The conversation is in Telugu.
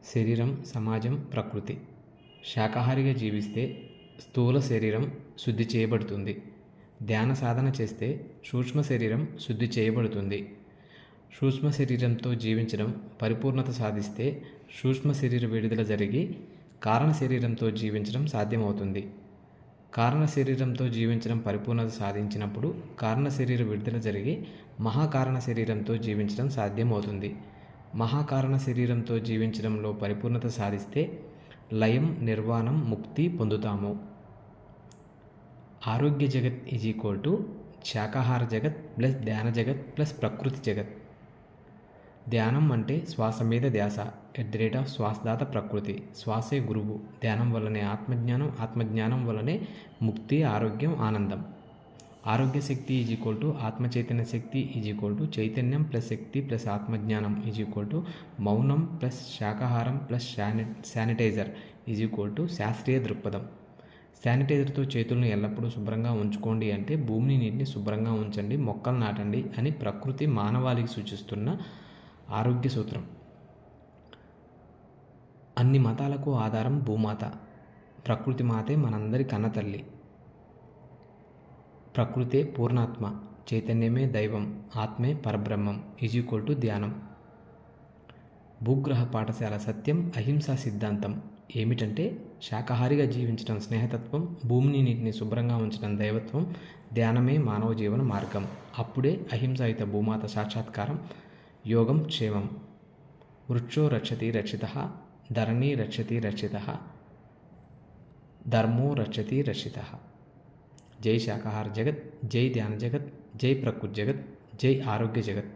శరీరం, సమాజం, ప్రకృతి. శాకాహారిగా జీవిస్తే స్థూల శరీరం శుద్ధి చేయబడుతుంది. ధ్యాన సాధన చేస్తే సూక్ష్మ శరీరం శుద్ధి చేయబడుతుంది. సూక్ష్మ శరీరంతో జీవించడం పరిపూర్ణత సాధిస్తే సూక్ష్మ శరీర విడుదల జరిగి కారణ శరీరంతో జీవించడం సాధ్యమవుతుంది. కారణ శరీరంతో జీవించడం పరిపూర్ణత సాధించినప్పుడు కారణ శరీర విడుదల జరిగి మహాకారణ శరీరంతో జీవించడం సాధ్యమవుతుంది. మహాకారణ శరీరంతో జీవించడంలో పరిపూర్ణత సాధిస్తే లయం, నిర్వాణం, ముక్తి పొందుతాము. ఆరోగ్య జగత్ ఈజ్ ఈక్వల్ టు శాకాహార జగత్ ప్లస్ ధ్యాన జగత్ ప్లస్ ప్రకృతి జగత్. ధ్యానం అంటే శ్వాస మీద ధ్యాస శ్వాసదాత ప్రకృతి. శ్వాసే గురువు. ధ్యానం వల్లనే ఆత్మజ్ఞానం, ఆత్మజ్ఞానం వల్లనే ముక్తి, ఆరోగ్యం, ఆనందం. ఆరోగ్య శక్తి ఈజ్ ఈక్వల్ టు ఆత్మచైతన్య శక్తి ఈజ్ ఈక్వల్ టు చైతన్యం ప్లస్ శక్తి ప్లస్ ఆత్మజ్ఞానం ఈజ్ ఈక్వల్ టు మౌనం ప్లస్ శాకాహారం plus sanitiser is equal to శాస్త్రీయ దృక్పథం. శానిటైజర్తో చేతులను ఎల్లప్పుడూ శుభ్రంగా ఉంచుకోండి అంటే భూమిని, నీటిని శుభ్రంగా ఉంచండి, మొక్కలు నాటండి అని ప్రకృతి మానవాళికి సూచిస్తున్న ఆరోగ్య సూత్రం. అన్ని మతాలకు ఆధారం భూమాత. ప్రకృతి మాతే మనందరి కన్నతల్లి. ప్రకృతే పూర్ణాత్మ, చైతన్యమే దైవం, ఆత్మే పరబ్రహ్మం ఈజ్ ఈక్వల్ టు ధ్యానం. భూగ్రహ పాఠశాల సత్యం అహింసా సిద్ధాంతం ఏమిటంటే శాకాహారిగా జీవించడం స్నేహతత్వం, భూమిని, నీటిని శుభ్రంగా ఉంచడం దైవత్వం, ధ్యానమే మానవ జీవన మార్గం. అప్పుడే అహింసాయుత భూమాత సాక్షాత్కారం, యోగం క్షేమం. వృక్షో రక్షతి రక్షితః, ధరణి రక్షతి రక్షితః, ధర్మో రక్షతి రక్షితః. జై శాకాహార జగత్, జై ధ్యాన జగత్, జై ప్రకృతి జగత్, జై ఆరోగ్య జగత్.